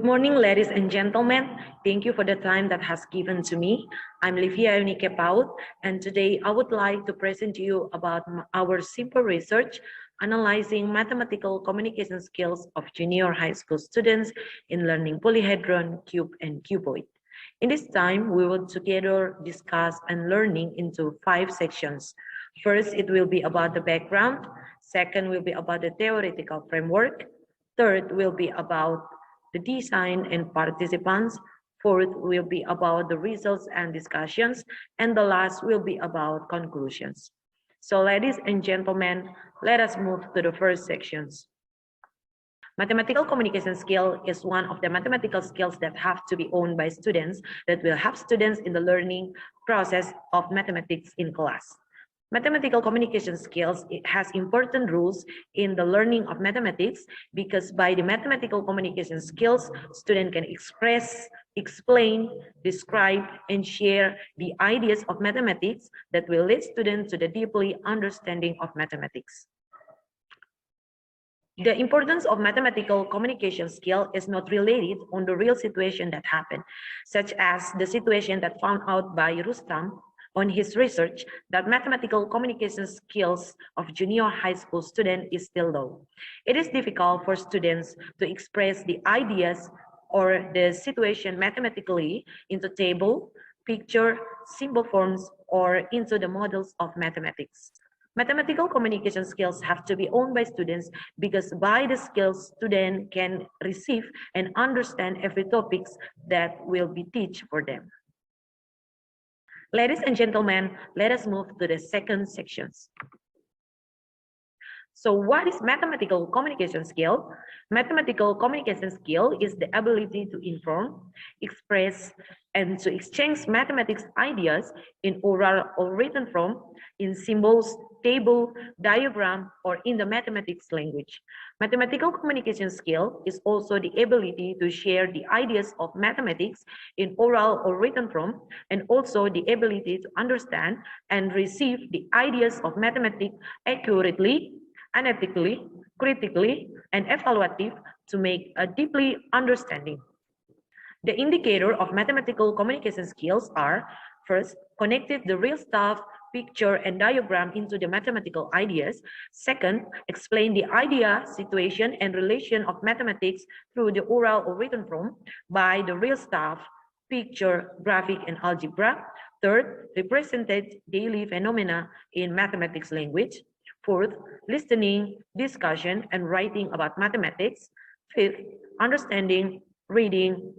Good morning, ladies and gentlemen. Thank you for the time that has given to me. I'm Livia Eunike Paut, and today I would like to present to you about our simple research analyzing mathematical communication skills of junior high school students in learning polyhedron, cube, and cuboid. In this time, we will together discuss and learning into 5 sections. First, it will be about the background. Second will be about the theoretical framework. Third will be about the design and participants. Fourth will be about the results and discussions. And the last will be about conclusions. So ladies and gentlemen, let us move to the first sections. Mathematical communication skill is one of the mathematical skills that have to be owned by students that will help students in the learning process of mathematics in class. Mathematical communication skills, it has important rules in the learning of mathematics because by the mathematical communication skills, students can express, explain, describe, and share the ideas of mathematics that will lead students to the deeply understanding of mathematics. The importance of mathematical communication skill is not related on the real situation that happened, such as the situation that found out by Rustam on his research that mathematical communication skills of junior high school students is still low. It is difficult for students to express the ideas or the situation mathematically into table, picture, symbol forms, or into the models of mathematics. Mathematical communication skills have to be owned by students because by the skills, students can receive and understand every topics that will be taught for them. Ladies and gentlemen, let us move to the second sections. So what is mathematical communication skill? Mathematical communication skill is the ability to inform, express, and to exchange mathematics ideas in oral or written form, in symbols, table, diagram, or in the mathematics language. Mathematical communication skill is also the ability to share the ideas of mathematics in oral or written form, and also the ability to understand and receive the ideas of mathematics accurately, analytically, critically, and evaluative to make a deeply understanding. The indicator of mathematical communication skills are, first, connected the real stuff, picture, and diagram into the mathematical ideas. Second, explain the idea, situation, and relation of mathematics through the oral or written form by the real stuff, picture, graphic, and algebra. Third, represented daily phenomena in mathematics language. Fourth, listening, discussion, and writing about mathematics. Fifth, understanding, reading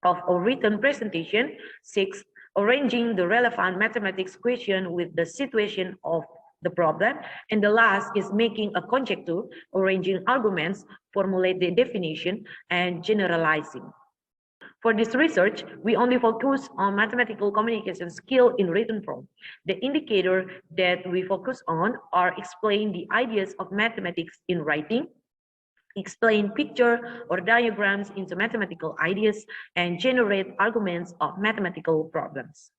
of a written presentation. Sixth, arranging the relevant mathematics question with the situation of the problem. And the last is making a conjecture, arranging arguments, formulate the definition, and generalizing. For this research, we only focus on mathematical communication skill in written form. The indicator that we focus on are explain the ideas of mathematics in writing, explain picture or diagrams into mathematical ideas, and generate arguments of mathematical problems.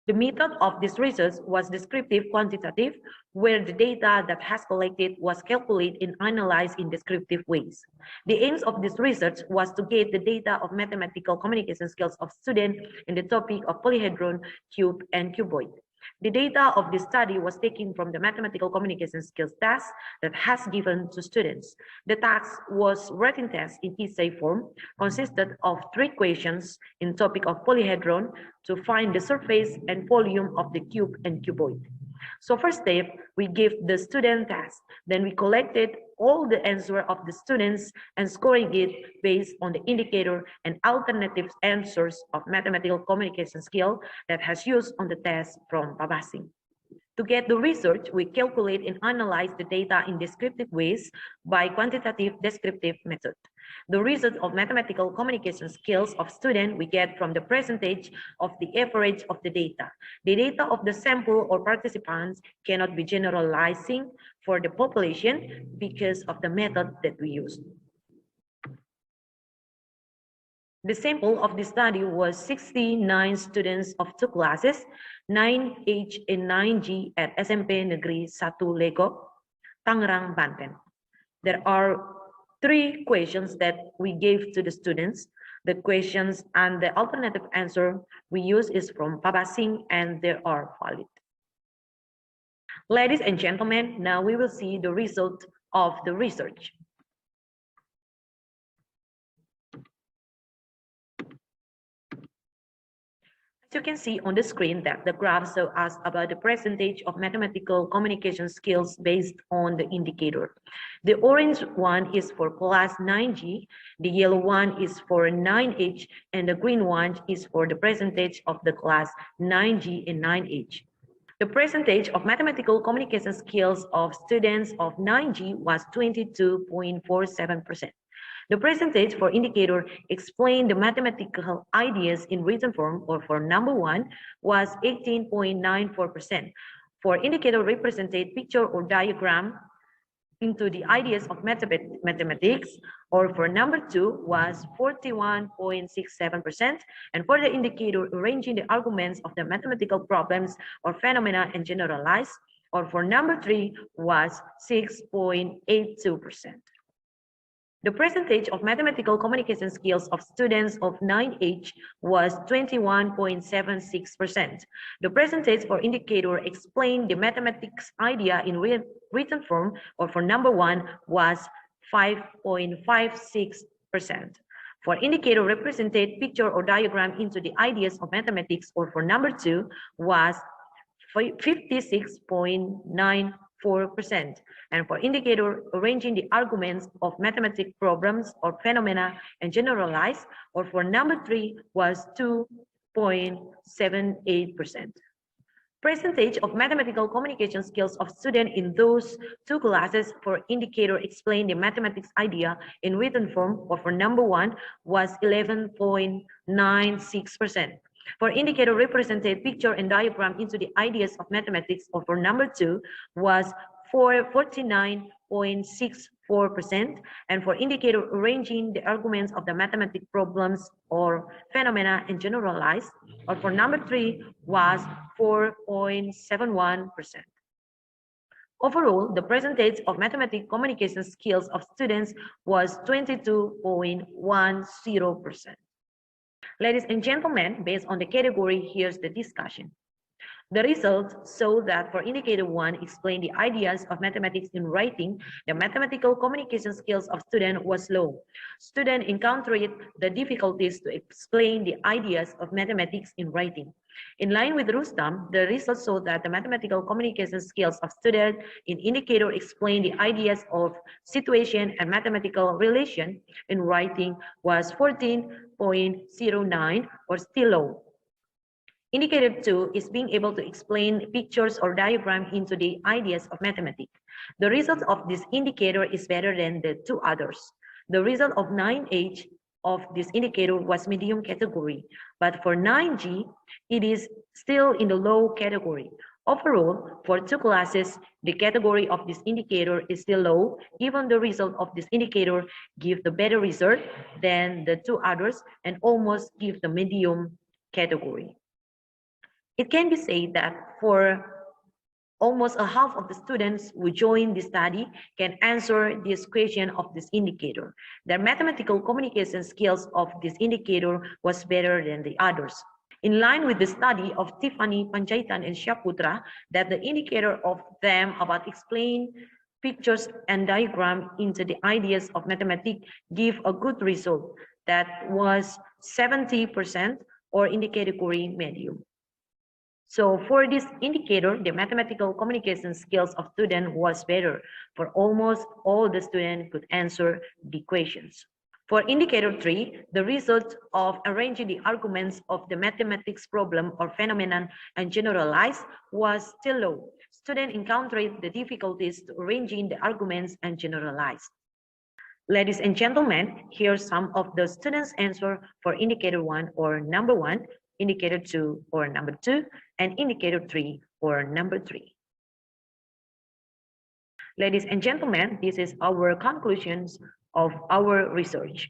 The method of this research was descriptive quantitative, where the data that has collected was calculated and analyzed in descriptive ways. The aims of this research was to get the data of mathematical communication skills of students in the topic of polyhedron, cube, and cuboid. The data of this study was taken from the mathematical communication skills task that has given to students. The task was written test in essay form, consisted of 3 questions in topic of polyhedron to find the surface and volume of the cube and cuboid. So first step, we give the student task. Then we collected all the answer of the students and scoring it based on the indicator and alternative answers of mathematical communication skill that has used on the test from Babasing. To get the research, we calculate and analyze the data in descriptive ways by quantitative descriptive method. The result of mathematical communication skills of students we get from the percentage of the average of the data. The data of the sample or participants cannot be generalizing for the population because of the method that we used. The sample of the study was 69 students of 2 classes, 9H and 9G at SMP Negeri 1 Legok-Tangerang, Banten. There are three questions that we gave to the students. The questions and the alternative answer we use is from Pabasing, and they are valid. Ladies and gentlemen, now we will see the result of the research. As you can see on the screen that the graph shows us about the percentage of mathematical communication skills based on the indicator. The orange one is for class 9G, the yellow one is for 9H, and the green one is for the percentage of the class 9G and 9H. The percentage of mathematical communication skills of students of 9G was 22.47%. The percentage for indicator explain the mathematical ideas in written form, or for number one, was 18.94%. For indicator represented picture or diagram into the ideas of mathematics, or for number two, was 41.67%. And for the indicator arranging the arguments of the mathematical problems or phenomena and generalize, or for number three, was 6.82%. The percentage of mathematical communication skills of students of 9H was 21.76%. The percentage for indicator explain the mathematics idea in written form, or for number one, was 5.56%. For indicator represented picture or diagram into the ideas of mathematics, or for number two, was 56.94%. And for indicator arranging the arguments of mathematical problems or phenomena and generalize, or for number three, was 2.78%. Percentage of mathematical communication skills of students in those two classes for indicator explain the mathematics idea in written form, or for number one, was 11.96%. For indicator represented picture and diagram into the ideas of mathematics, or for number two, was 49.64%, and for indicator arranging the arguments of the mathematical problems or phenomena and generalized, or for number three, was 4.71%. Overall, the percentage of mathematical communication skills of students was 22.10%. Ladies and gentlemen, based on the category, here's the discussion. The results show that for indicator one, explain the ideas of mathematics in writing, the mathematical communication skills of student was low. Student encountered the difficulties to explain the ideas of mathematics in writing. In line with Rustam, the results show that the mathematical communication skills of student in indicator explain the ideas of situation and mathematical relation in writing was 14.09, or still low. Indicator 2 is being able to explain pictures or diagram into the ideas of mathematics. The result of this indicator is better than the two others. The result of 9H of this indicator was medium category, but for 9G, it is still in the low category. Overall, for two classes, the category of this indicator is still low. Even the result of this indicator give the better result than the two others and almost give the medium category. It can be said that for almost a half of the students who join the study can answer this question of this indicator. Their mathematical communication skills of this indicator was better than the others. In line with the study of Tiffany, Panjaitan, and Syaputra, that the indicator of them about explain pictures and diagram into the ideas of mathematics give a good result. That was 70%, or in the category medium. So for this indicator, the mathematical communication skills of students was better. For almost all the students could answer the questions. For indicator 3, the result of arranging the arguments of the mathematics problem or phenomenon and generalize was still low. Students encountered the difficulties to arranging the arguments and generalize. Ladies and gentlemen, here's some of the students' answer for indicator 1 or number 1, indicator 2 or number 2, and indicator 3 or number 3. Ladies and gentlemen, this is our conclusions of our research.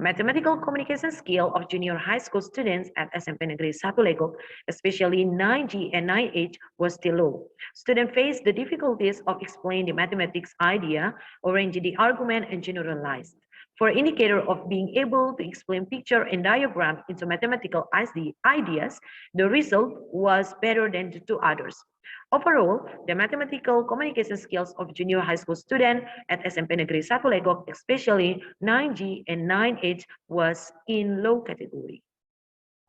Mathematical communication skill of junior high school students at SMP Negeri 1 Legok, especially 9G and 9H, was still low. Students faced the difficulties of explaining the mathematics idea, arranging the argument, and generalized. For indicator of being able to explain picture and diagram into mathematical ideas, the result was better than the two others. Overall, the mathematical communication skills of junior high school student at SMP Negeri 1 Legok, especially 9G and 9H, was in low category.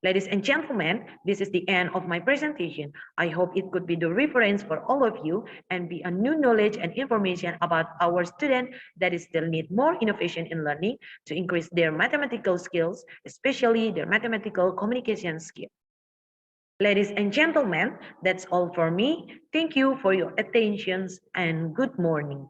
Ladies and gentlemen, this is the end of my presentation. I hope it could be the reference for all of you and be a new knowledge and information about our students that still need more innovation in learning to increase their mathematical skills, especially their mathematical communication skills. Ladies and gentlemen, that's all for me. Thank you for your attention and good morning.